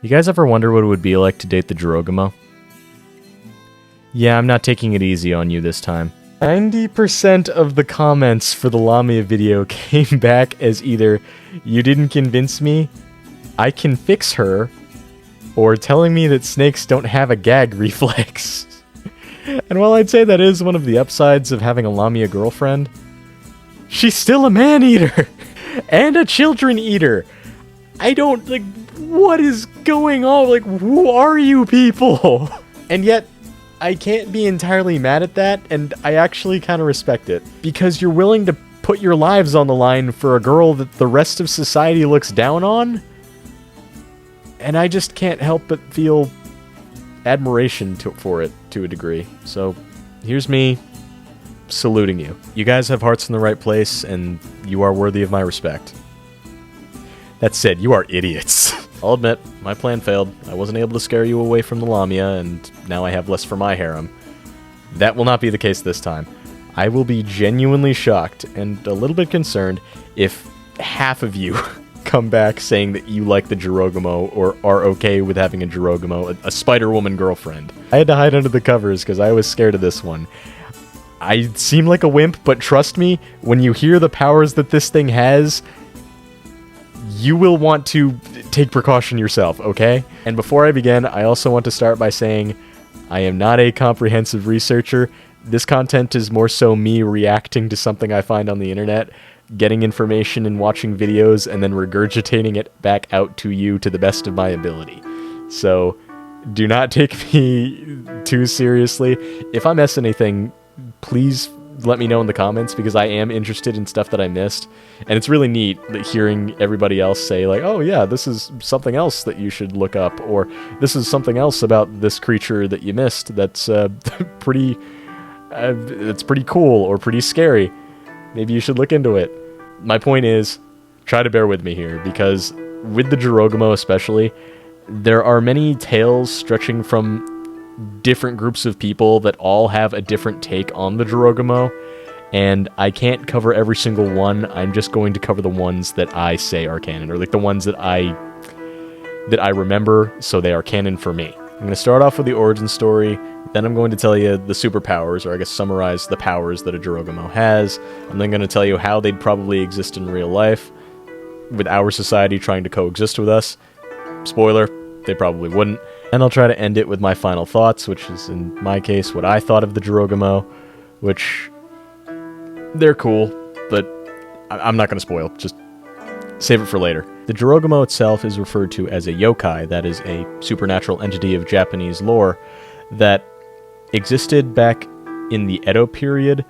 You guys ever wonder what it would be like to date the Joro-gumo? Yeah, I'm not taking it easy on you this time. 90% of the comments for the Lamia video came back as either, you didn't convince me, I can fix her, or telling me that snakes don't have a gag reflex. And while I'd say that is one of the upsides of having a Lamia girlfriend, she's still a man-eater! And a children-eater! I don't, like, what is going on? Like, who are you people? And yet, I can't be entirely mad at that, and I actually kind of respect it. Because you're willing to put your lives on the line for a girl that the rest of society looks down on? And I just can't help but feel admiration for it, to a degree. So, here's me saluting you. You guys have hearts in the right place, and you are worthy of my respect. That said, you are idiots. I'll admit, my plan failed. I wasn't able to scare you away from the Lamia, and now I have less for my harem. That will not be the case this time. I will be genuinely shocked and a little bit concerned if half of you come back saying that you like the Joro-gumo or are okay with having a Joro-gumo, a Spider-Woman girlfriend. I had to hide under the covers because I was scared of this one. I seem like a wimp, but trust me, when you hear the powers that this thing has, you will want to take precaution yourself, okay? And before I begin, I also want to start by saying I am not a comprehensive researcher. This content is more so me reacting to something I find on the internet, getting information and watching videos, and then regurgitating it back out to you to the best of my ability. So, do not take me too seriously. If I miss anything, please let me know in the comments, because I am interested in stuff that I missed. And it's really neat hearing everybody else say, like, oh yeah, this is something else that you should look up, or this is something else about this creature that you missed that's pretty cool or pretty scary. Maybe you should look into it. My point is, try to bear with me here, because with the Joro-gumo especially, there are many tales stretching from different groups of people that all have a different take on the Joro-gumo, and I can't cover every single one. I'm just going to cover the ones that I say are canon, or like the ones that I remember, so they are canon for me. I'm going to start off with the origin story, then I'm going to tell you the superpowers, or I guess summarize the powers that a Joro-gumo has. I'm then going to tell you how they'd probably exist in real life, with our society trying to coexist with us. Spoiler, they probably wouldn't. And I'll try to end it with my final thoughts, which is, in my case, what I thought of the Joro-gumo, which, they're cool, but I'm not going to spoil. Just save it for later. The Joro-gumo itself is referred to as a yokai, that is a supernatural entity of Japanese lore that existed back in the Edo period.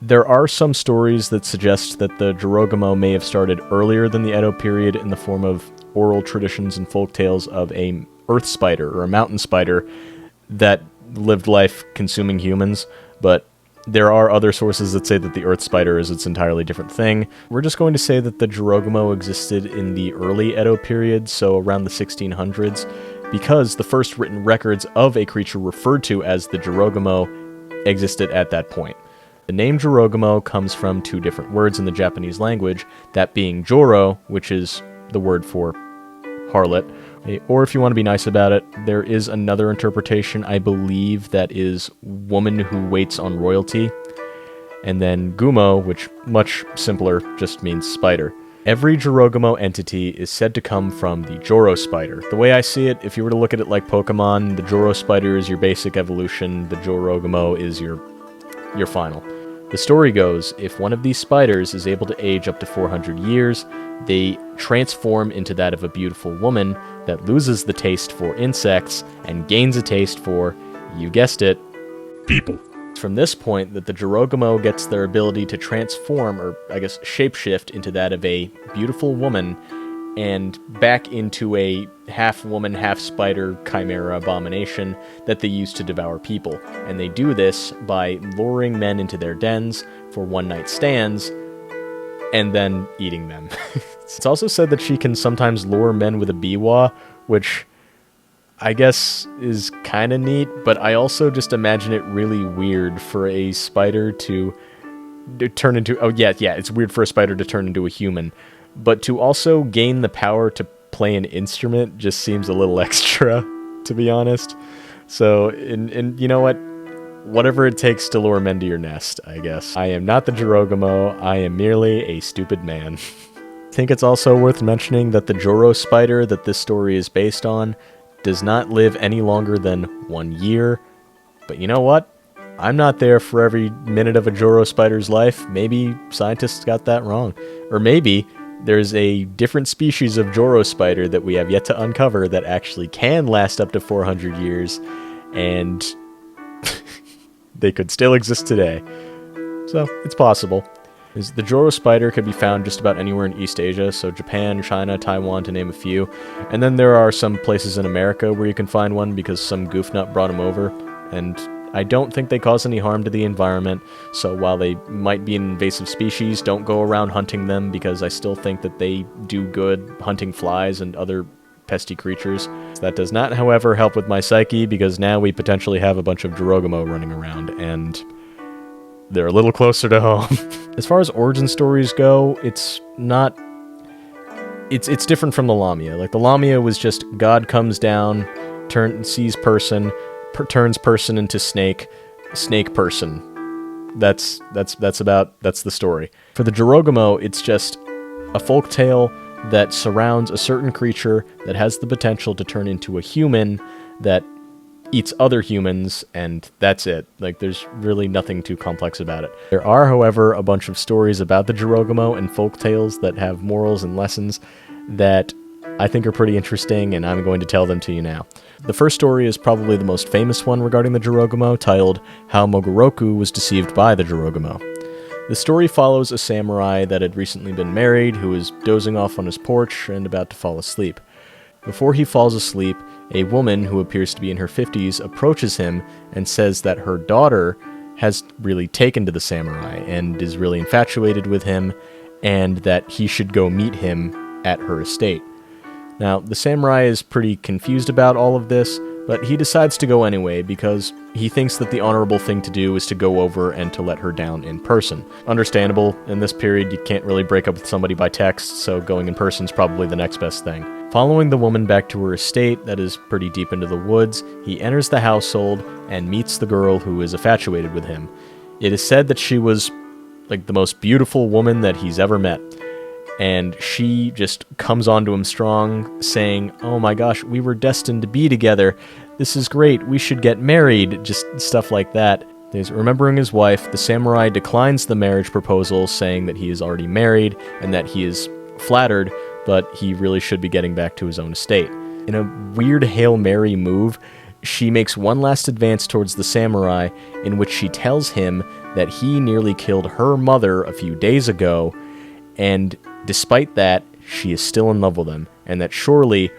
There are some stories that suggest that the Joro-gumo may have started earlier than the Edo period in the form of oral traditions and folktales of a earth spider, or a mountain spider, that lived life consuming humans, but there are other sources that say that the earth spider is its entirely different thing. We're just going to say that the Joro-gumo existed in the early Edo period, so around the 1600s, because the first written records of a creature referred to as the Joro-gumo existed at that point. The name Joro-gumo comes from two different words in the Japanese language, that being Joro, which is the word for harlot, or if you want to be nice about it, there is another interpretation, I believe, that is woman who waits on royalty, and then gumo, which, much simpler, just means spider. Every Joro-gumo entity is said to come from the Joro spider. The way I see it, if you were to look at it like Pokemon, the Joro spider is your basic evolution, the Joro-gumo is your final. The story goes, if one of these spiders is able to age up to 400 years, they transform into that of a beautiful woman that loses the taste for insects and gains a taste for, you guessed it, people. It's from this point that the Joro-gumo gets their ability to transform, or I guess shapeshift, into that of a beautiful woman and back into a half-woman, half-spider chimera abomination that they use to devour people. And they do this by luring men into their dens for one-night stands and then eating them. It's also said that she can sometimes lure men with a biwa, which I guess is kind of neat, but I also just imagine it really weird for a spider to turn into... Oh, yeah, it's weird for a spider to turn into a human, but to also gain the power to play an instrument just seems a little extra, to be honest. So, and you know what? Whatever it takes to lure men to your nest, I guess. I am not the Joro-gumo, I am merely a stupid man. I think it's also worth mentioning that the Joro spider that this story is based on does not live any longer than 1 year. But you know what? I'm not there for every minute of a Joro spider's life. Maybe scientists got that wrong. Or maybe there's a different species of Joro spider that we have yet to uncover that actually can last up to 400 years, and they could still exist today. So, it's possible. The Joro spider could be found just about anywhere in East Asia, so Japan, China, Taiwan, to name a few. And then there are some places in America where you can find one because some goofnut brought them over, and I don't think they cause any harm to the environment, so while they might be an invasive species, don't go around hunting them, because I still think that they do good hunting flies and other pesky creatures. That does not, however, help with my psyche, because now we potentially have a bunch of Joro-gumo running around, and they're a little closer to home. As far as origin stories go, it's not... It's different from the Lamia. Like, the Lamia was just God comes down, sees person, turns person into snake person. That's the story. For the Joro-gumo, it's just a folk tale that surrounds a certain creature that has the potential to turn into a human that eats other humans, and that's it. Like, there's really nothing too complex about it. There are, however, a bunch of stories about the Joro-gumo and folk tales that have morals and lessons that I think are pretty interesting, and I'm going to tell them to you now. The first story is probably the most famous one regarding the Joro-gumo, titled How Mogoroku Was Deceived by the Joro-gumo. The story follows a samurai that had recently been married who was dozing off on his porch and about to fall asleep. Before he falls asleep, a woman who appears to be in her 50s approaches him and says that her daughter has really taken to the samurai and is really infatuated with him, and that he should go meet him at her estate. Now, the samurai is pretty confused about all of this, but he decides to go anyway because he thinks that the honorable thing to do is to go over and to let her down in person. Understandable, in this period you can't really break up with somebody by text, so going in person is probably the next best thing. Following the woman back to her estate that is pretty deep into the woods, he enters the household and meets the girl who is infatuated with him. It is said that she was like the most beautiful woman that he's ever met. And she just comes onto him strong, saying, "Oh my gosh, we were destined to be together. This is great. We should get married." Just stuff like that. Remembering his wife, the samurai declines the marriage proposal, saying that he is already married and that he is flattered, but he really should be getting back to his own estate. In a weird Hail Mary move, she makes one last advance towards the samurai, in which she tells him that he nearly killed her mother a few days ago, and despite that, she is still in love with him, and that surely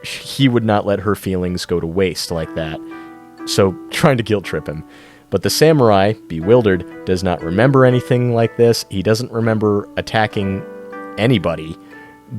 he would not let her feelings go to waste like that. So, trying to guilt trip him. But the samurai, bewildered, does not remember anything like this. He doesn't remember attacking anybody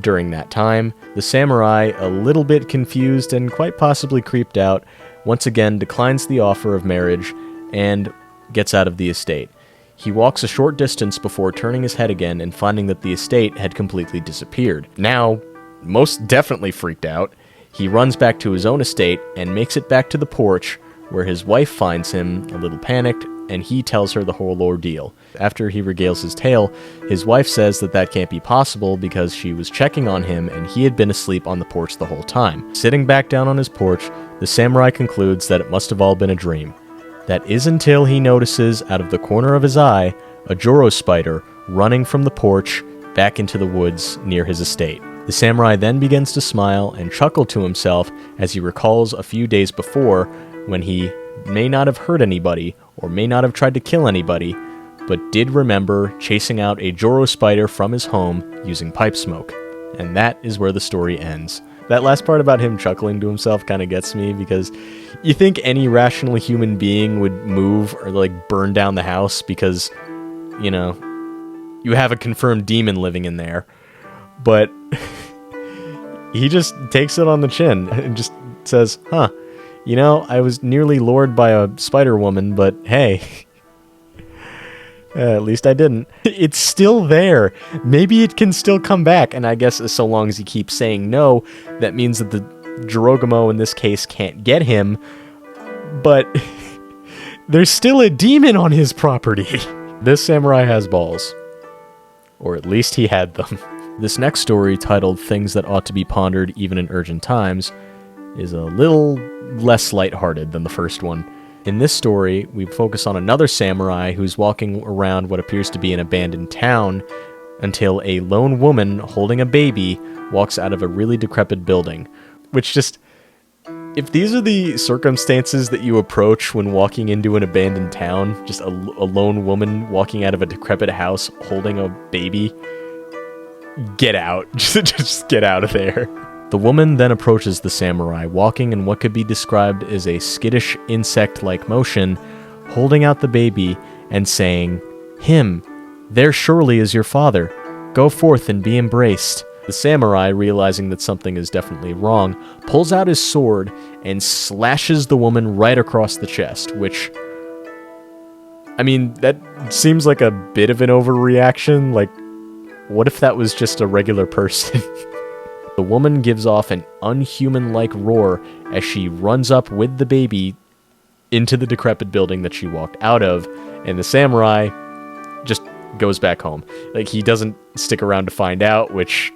during that time. The samurai, a little bit confused and quite possibly creeped out, once again declines the offer of marriage and gets out of the estate. He walks a short distance before turning his head again and finding that the estate had completely disappeared. Now, most definitely freaked out, he runs back to his own estate and makes it back to the porch, where his wife finds him a little panicked, and he tells her the whole ordeal. After he regales his tale, his wife says that that can't be possible because she was checking on him and he had been asleep on the porch the whole time. Sitting back down on his porch, the samurai concludes that it must have all been a dream. That is until he notices, out of the corner of his eye, a Joro spider running from the porch back into the woods near his estate. The samurai then begins to smile and chuckle to himself as he recalls a few days before when he may not have hurt anybody or may not have tried to kill anybody, but did remember chasing out a Joro spider from his home using pipe smoke. And that is where the story ends. That last part about him chuckling to himself kind of gets me, because you think any rational human being would move or like burn down the house because, you know, you have a confirmed demon living in there. But he just takes it on the chin and just says, you know, I was nearly lured by a spider woman, but hey, At least I didn't. It's still there. Maybe it can still come back, and I guess so long as he keeps saying no, that means that the Joro-gumo in this case can't get him, but there's still a demon on his property. This samurai has balls. Or at least he had them. This next story, titled Things That Ought to Be Pondered Even in Urgent Times, is a little less lighthearted than the first one. In this story, we focus on another samurai who's walking around what appears to be an abandoned town until a lone woman holding a baby walks out of a really decrepit building. Which just... if these are the circumstances that you approach when walking into an abandoned town, just a lone woman walking out of a decrepit house holding a baby, get out. Just get out of there. The woman then approaches the samurai, walking in what could be described as a skittish insect-like motion, holding out the baby and saying, "Him, there surely is your father. Go forth and be embraced." The samurai, realizing that something is definitely wrong, pulls out his sword and slashes the woman right across the chest, which... I mean, that seems like a bit of an overreaction. Like, what if that was just a regular person? The woman gives off an unhuman-like roar as she runs up with the baby into the decrepit building that she walked out of, and the samurai just goes back home. Like, he doesn't stick around to find out, which...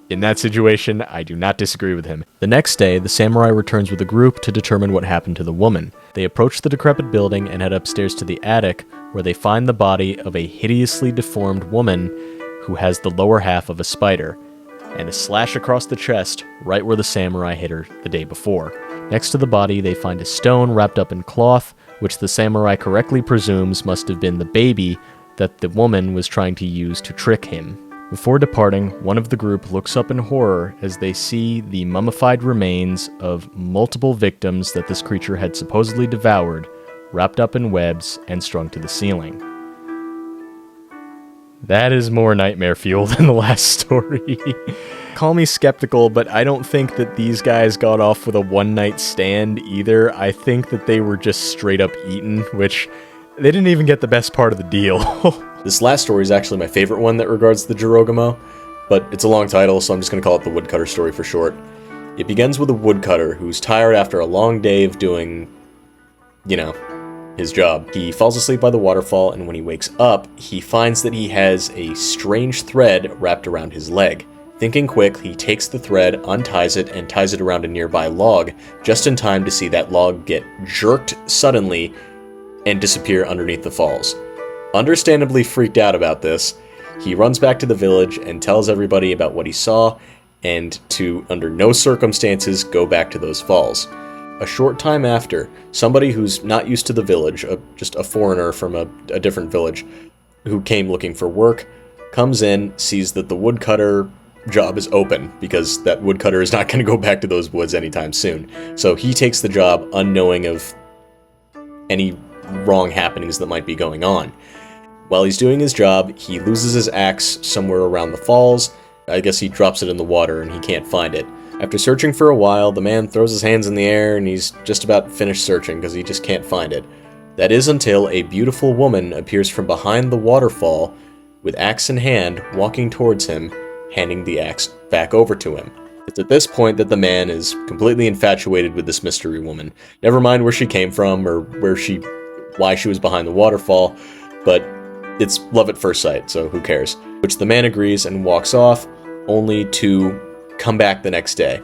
in that situation, I do not disagree with him. The next day, the samurai returns with a group to determine what happened to the woman. They approach the decrepit building and head upstairs to the attic, where they find the body of a hideously deformed woman who has the lower half of a spider, and a slash across the chest right where the samurai hit her the day before. Next to the body, they find a stone wrapped up in cloth, which the samurai correctly presumes must have been the baby that the woman was trying to use to trick him. Before departing, one of the group looks up in horror as they see the mummified remains of multiple victims that this creature had supposedly devoured, wrapped up in webs and strung to the ceiling. That is more nightmare fuel than the last story. Call me skeptical, but I don't think that these guys got off with a one-night stand either. I think that they were just straight up eaten, which they didn't even get the best part of the deal. This last story is actually my favorite one that regards the Joro-gumo, but it's a long title, so I'm just going to call it the woodcutter story for short. It begins with a woodcutter who's tired after a long day of doing, his job. He falls asleep by the waterfall, and when he wakes up, he finds that he has a strange thread wrapped around his leg. Thinking quick, he takes the thread, unties it, and ties it around a nearby log, just in time to see that log get jerked suddenly and disappear underneath the falls. Understandably freaked out about this, he runs back to the village and tells everybody about what he saw, and to, under no circumstances, go back to those falls. A short time after, somebody who's not used to the village, just a foreigner from a different village, who came looking for work, comes in, sees that the woodcutter job is open, because that woodcutter is not going to go back to those woods anytime soon. So he takes the job unknowing of any wrong happenings that might be going on. While he's doing his job, he loses his axe somewhere around the falls. I guess he drops it in the water and he can't find it. After searching for a while, the man throws his hands in the air and he's just about finished searching because he just can't find it. That is until a beautiful woman appears from behind the waterfall with axe in hand, walking towards him, handing the axe back over to him. It's at this point that the man is completely infatuated with this mystery woman. Never mind where she came from or why she was behind the waterfall, but it's love at first sight, so who cares? Which the man agrees and walks off, only to come back the next day.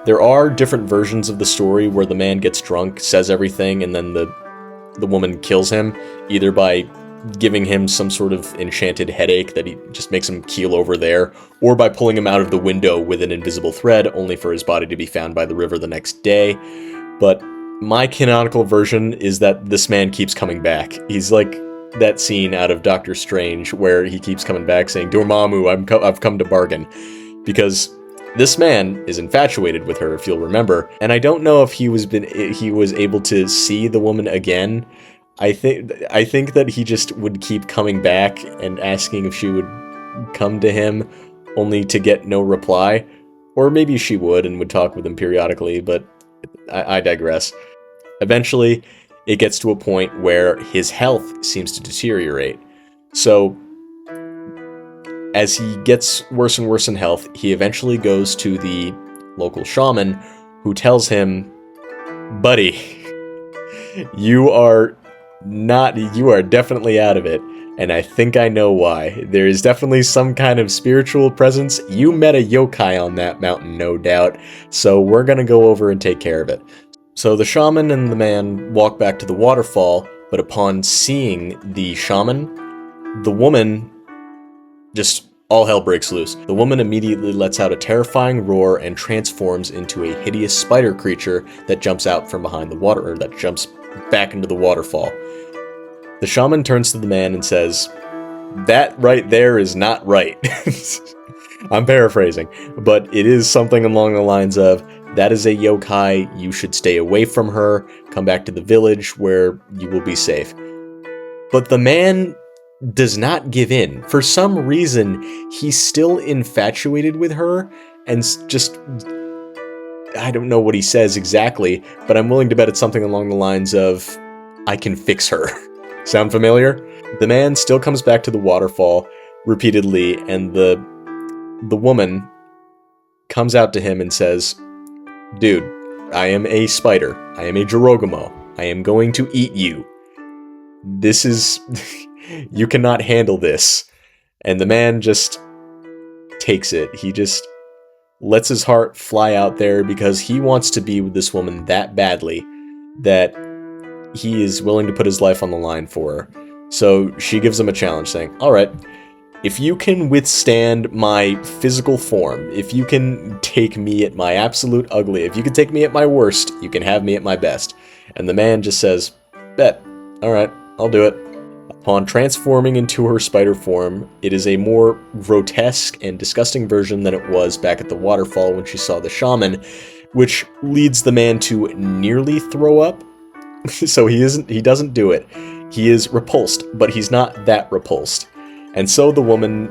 There are different versions of the story where the man gets drunk, says everything, and then the woman kills him, either by giving him some sort of enchanted headache that he just makes him keel over there, or by pulling him out of the window with an invisible thread, only for his body to be found by the river the next day. But my canonical version is that this man keeps coming back. He's like that scene out of Doctor Strange where he keeps coming back saying, "Dormammu, I've come to bargain." Because this man is infatuated with her, if you'll remember, and I don't know if he was able to see the woman again. I think that he just would keep coming back and asking if she would come to him, only to get no reply. Or maybe she would and would talk with him periodically, but I digress. Eventually, it gets to a point where his health seems to deteriorate. So, as he gets worse and worse in health, he eventually goes to the local shaman, who tells him, buddy, you are definitely out of it, and I think I know why. There is definitely some kind of spiritual presence. You met a yokai on that mountain, no doubt, so we're gonna go over and take care of it. So the shaman and the man walk back to the waterfall, but upon seeing the shaman, the woman just all hell breaks loose. The woman immediately lets out a terrifying roar and transforms into a hideous spider creature that jumps out from behind the water, or that jumps back into the waterfall. The shaman turns to the man and says, "That right there is not right." I'm paraphrasing, but it is something along the lines of, that is a yokai, you should stay away from her, come back to the village where you will be safe. But the man does not give in. For some reason, he's still infatuated with her, and just, I don't know what he says exactly, but I'm willing to bet it's something along the lines of, I can fix her. Sound familiar? The man still comes back to the waterfall repeatedly, and the woman comes out to him and says, dude, I am a spider. I am a Joro-gumo. I am going to eat you. This is... you cannot handle this. And the man just takes it. He just lets his heart fly out there because he wants to be with this woman that badly that he is willing to put his life on the line for her. So she gives him a challenge saying, alright, if you can withstand my physical form, if you can take me at my absolute ugly, if you can take me at my worst, you can have me at my best. And the man just says, bet, alright, I'll do it. Upon transforming into her spider form, it is a more grotesque and disgusting version than it was back at the waterfall when she saw the shaman, which leads the man to nearly throw up. So he doesn't do it. He is repulsed, but he's not that repulsed. And so the woman,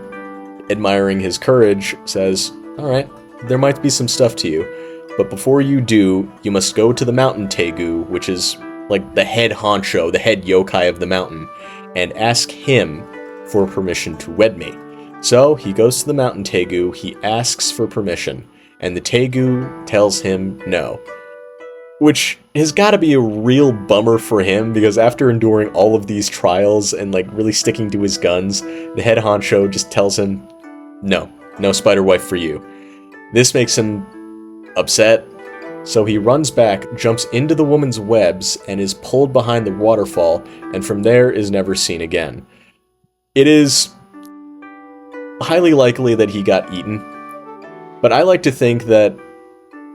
admiring his courage, says, alright, there might be some stuff to you, but before you do, you must go to the mountain Tegu, which is like the head honcho, the head yokai of the mountain, and ask him for permission to wed me. So he goes to the mountain Tegu, he asks for permission, and the Tegu tells him no. Which has got to be a real bummer for him, because after enduring all of these trials and like really sticking to his guns, the head honcho just tells him, no spider wife for you. This makes him upset, so he runs back, jumps into the woman's webs, and is pulled behind the waterfall, and from there is never seen again. It is highly likely that he got eaten, but I like to think that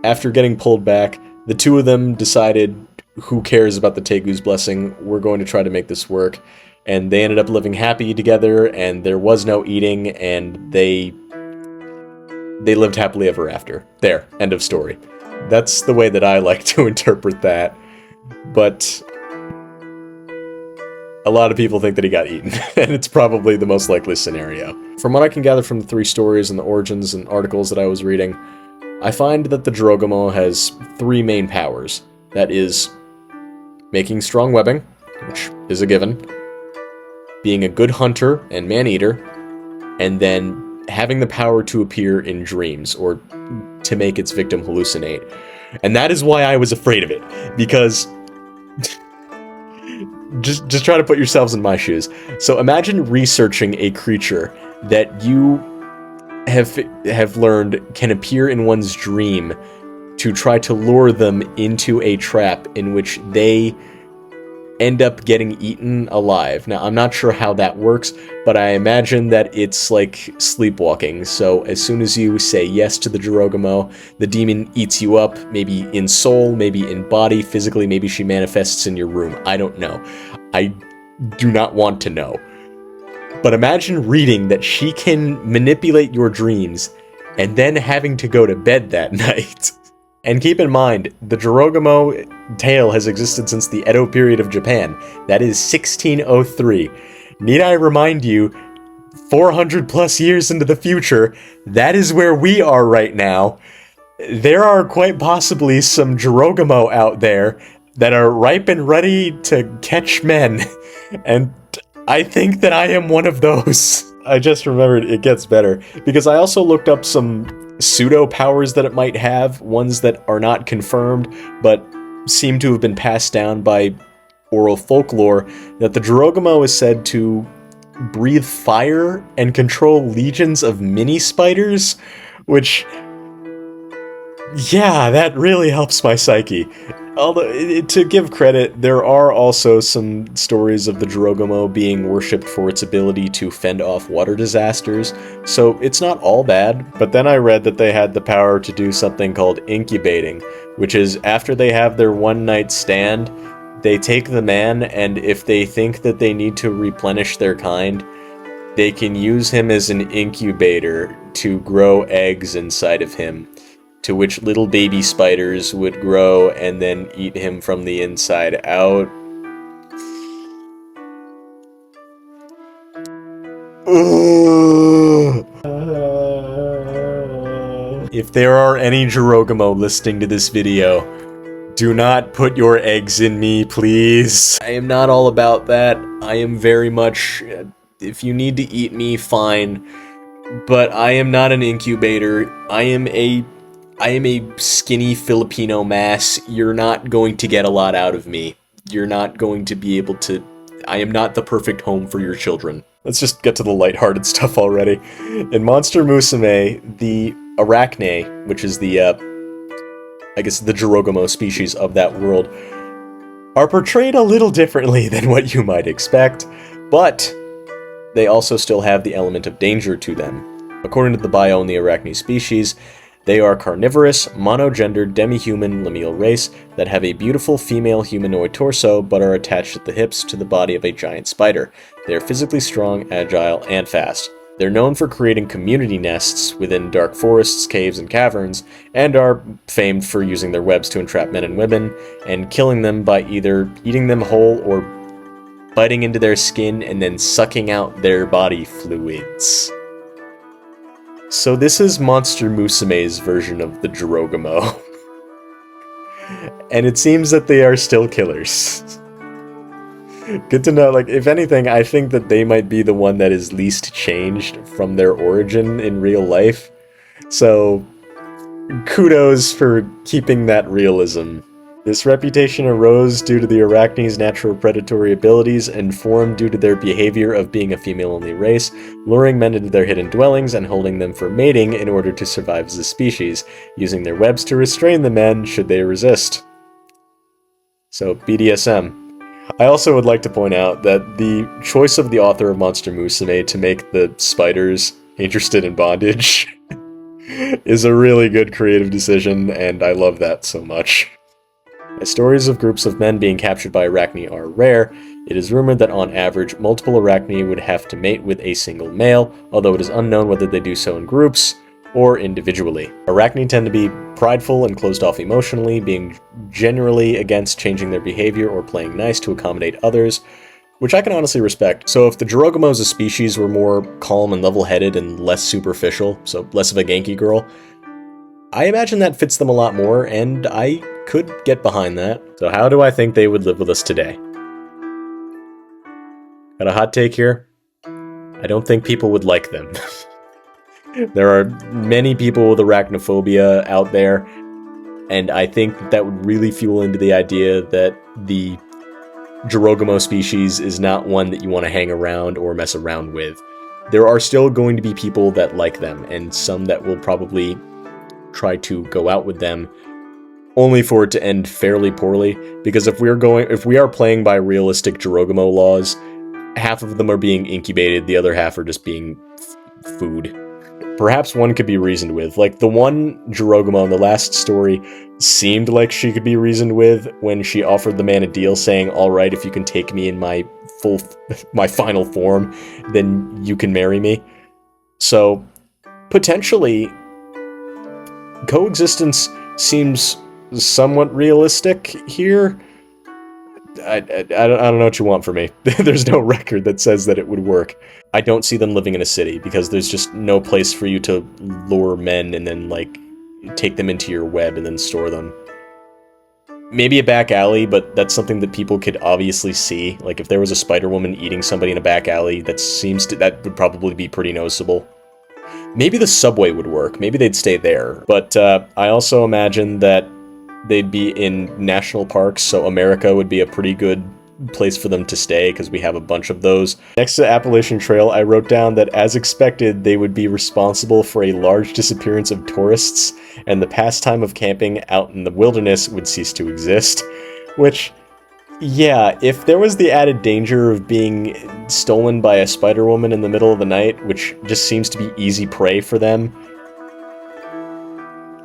after getting pulled back, the two of them decided, who cares about the Tegu's blessing, we're going to try to make this work, and they ended up living happy together, and there was no eating, and they lived happily ever after. There, end of story. That's the way that I like to interpret that, but a lot of people think that he got eaten, and it's probably the most likely scenario. From what I can gather from the 3 stories and the origins and articles that I was reading, I find that the Joro-gumo has 3 main powers. That is, making strong webbing, which is a given, being a good hunter and man-eater, and then having the power to appear in dreams, or to make its victim hallucinate. And that is why I was afraid of it, because... just try to put yourselves in my shoes. So imagine researching a creature that you have learned can appear in one's dream to try to lure them into a trap in which they end up getting eaten alive. Now, I'm not sure how that works, but I imagine that it's like sleepwalking. So as soon as you say yes to the Joro-gumo, the demon eats you up, maybe in soul, maybe in body, physically, maybe she manifests in your room. I don't know. I do not want to know. But imagine reading that she can manipulate your dreams and then having to go to bed that night. And keep in mind, the Joro-gumo tale has existed since the Edo period of Japan. That is 1603. Need I remind you, 400 plus years into the future, that is where we are right now. There are quite possibly some Joro-gumo out there that are ripe and ready to catch men. And I think that I am one of those. I just remembered it gets better, because I also looked up some pseudo-powers that it might have, ones that are not confirmed, but seem to have been passed down by oral folklore, that the Joro-gumo is said to breathe fire and control legions of mini-spiders, which... yeah, that really helps my psyche. Although, to give credit, there are also some stories of the Joro-gumo being worshipped for its ability to fend off water disasters, so it's not all bad. But then I read that they had the power to do something called incubating, which is after they have their one-night stand, they take the man, and if they think that they need to replenish their kind, they can use him as an incubator to grow eggs inside of him, to which little baby spiders would grow and then eat him from the inside out. If there are any Joro-gumo listening to this video, do not put your eggs in me, please. I am not all about that. I am very much... if you need to eat me, fine. But I am not an incubator. I am a skinny Filipino mass. You're not going to get a lot out of me. You're not going to be able to... I am not the perfect home for your children. Let's just get to the lighthearted stuff already. In Monster Musume, the Arachne, which is the, I guess the Joro-gumo species of that world, are portrayed a little differently than what you might expect, but they also still have the element of danger to them. According to the bio on the Arachne species, they are carnivorous, monogendered, demi-human lineal race that have a beautiful female humanoid torso but are attached at the hips to the body of a giant spider. They are physically strong, agile, and fast. They're known for creating community nests within dark forests, caves, and caverns, and are famed for using their webs to entrap men and women, and killing them by either eating them whole or biting into their skin and then sucking out their body fluids. So this is Monster Musume's version of the Joro-gumo. And it seems that they are still killers. Good to know, like, if anything, I think that they might be the one that is least changed from their origin in real life. So, kudos for keeping that realism. This reputation arose due to the Arachne's natural predatory abilities and formed due to their behavior of being a female-only race, luring men into their hidden dwellings and holding them for mating in order to survive as a species, using their webs to restrain the men should they resist. So, BDSM. I also would like to point out that the choice of the author of Monster Musume to make the spiders interested in bondage is a really good creative decision, and I love that so much. As stories of groups of men being captured by Arachne are rare, it is rumored that on average, multiple Arachne would have to mate with a single male, although it is unknown whether they do so in groups or individually. Arachne tend to be prideful and closed off emotionally, being generally against changing their behavior or playing nice to accommodate others, which I can honestly respect. So if the Joro-gumo as a species were more calm and level-headed and less superficial, so less of a Genki girl, I imagine that fits them a lot more, and I could get behind that. So how do I think they would live with us today? Got a hot take here? I don't think people would like them. There are many people with arachnophobia out there, and I think that would really fuel into the idea that the Joro-gumo species is not one that you want to hang around or mess around with. There are still going to be people that like them, and some that will probably try to go out with them, only for it to end fairly poorly, because if we are playing by realistic Joro-gumo laws, half of them are being incubated, the other half are just being food. Perhaps one could be reasoned with. Like, the one Joro-gumo in the last story seemed like she could be reasoned with when she offered the man a deal saying, alright, if you can take me in my final form, then you can marry me. So, potentially, Coexistence seems somewhat realistic here. I don't know what you want from me. There's no record that says that it would work. I don't see them living in a city, because there's just no place for you to lure men and then, like, take them into your web and then store them. Maybe a back alley, but that's something that people could obviously see. Like, if there was a Spider-Woman eating somebody in a back alley, that would probably be pretty noticeable. Maybe the subway would work. Maybe they'd stay there. But I also imagine that they'd be in national parks, so America would be a pretty good place for them to stay, because we have a bunch of those. Next to Appalachian Trail, I wrote down that, as expected, they would be responsible for a large disappearance of tourists, and the pastime of camping out in the wilderness would cease to exist. Which, yeah, if there was the added danger of being stolen by a Spider-Woman in the middle of the night, which just seems to be easy prey for them,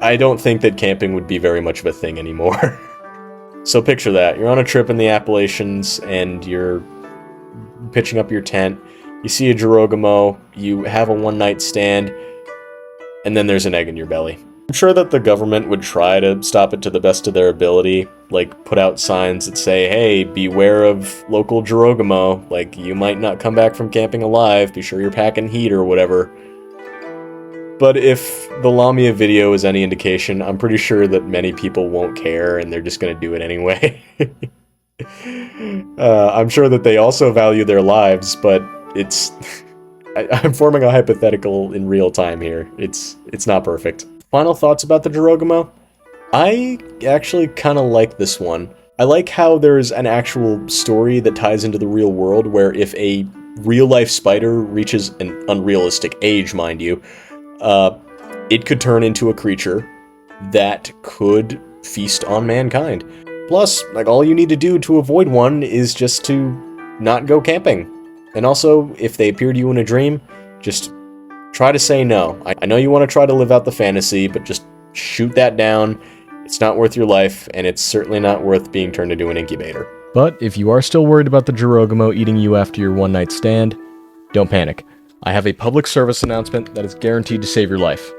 I don't think that camping would be very much of a thing anymore. So picture that. You're on a trip in the Appalachians, and you're pitching up your tent. You see a Joro-gumo, you have a one-night stand, and then there's an egg in your belly. I'm sure that the government would try to stop it to the best of their ability, like put out signs that say, hey, beware of local Joro-gumo, like, you might not come back from camping alive, be sure you're packing heat or whatever. But if the Lamia video is any indication, I'm pretty sure that many people won't care, and they're just gonna do it anyway. I'm sure that they also value their lives, but it's... I'm forming a hypothetical in real time here. It's not perfect. Final thoughts about the Joro-gumo? I actually kind of like this one. I like how there's an actual story that ties into the real world, where if a real-life spider reaches an unrealistic age, mind you, it could turn into a creature that could feast on mankind. Plus, like, all you need to do to avoid one is just to not go camping. And also, if they appear to you in a dream, just try to say no. I know you want to try to live out the fantasy, but just shoot that down. It's not worth your life, and it's certainly not worth being turned into an incubator. But if you are still worried about the Joro-gumo eating you after your one-night stand, don't panic. I have a public service announcement that is guaranteed to save your life.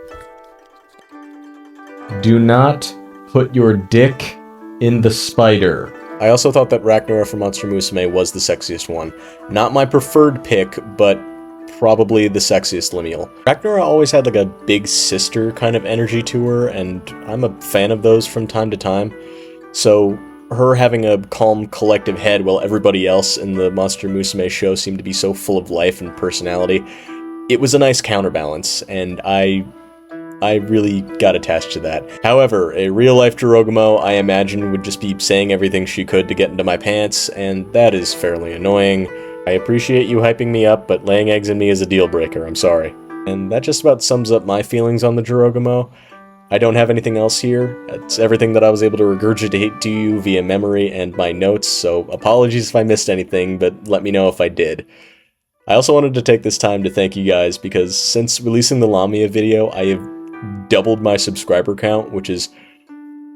Do not put your dick in the spider. I also thought that Arachne from Monster Musume was the sexiest one. Not my preferred pick, but probably the sexiest lineal. Arachne always had like a big sister kind of energy to her, and I'm a fan of those from time to time. So her having a calm, collective head while everybody else in the Monster Musume show seemed to be so full of life and personality, it was a nice counterbalance, and I really got attached to that. However, a real-life Joro-gumo, I imagine, would just be saying everything she could to get into my pants, and that is fairly annoying. I appreciate you hyping me up, but laying eggs in me is a deal-breaker, I'm sorry. And that just about sums up my feelings on the Joro-gumo. I don't have anything else here. It's everything that I was able to regurgitate to you via memory and my notes, so apologies if I missed anything, but let me know if I did. I also wanted to take this time to thank you guys, because since releasing the Lamia video, I have doubled my subscriber count, which is...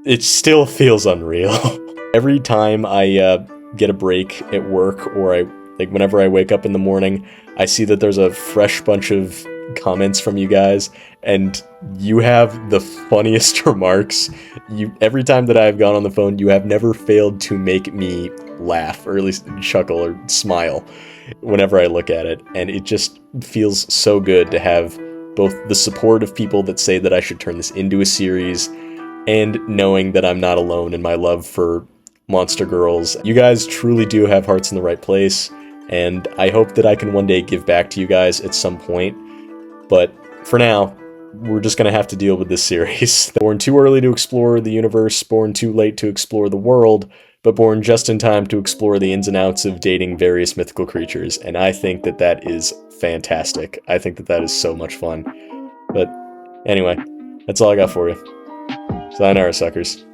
it still feels unreal. Every time I get a break at work, or whenever I wake up in the morning, I see that there's a fresh bunch of comments from you guys, and you have the funniest remarks. Every time that I've gone on the phone, you have never failed to make me laugh, or at least chuckle or smile whenever I look at it, and it just feels so good to have both the support of people that say that I should turn this into a series, and knowing that I'm not alone in my love for monster girls. You guys truly do have hearts in the right place, and I hope that I can one day give back to you guys at some point. But for now, we're just going to have to deal with this series. Born too early to explore the universe, born too late to explore the world, but born just in time to explore the ins and outs of dating various mythical creatures. And I think that that is fantastic. I think that that is so much fun. But anyway, that's all I got for you. Sayonara, suckers.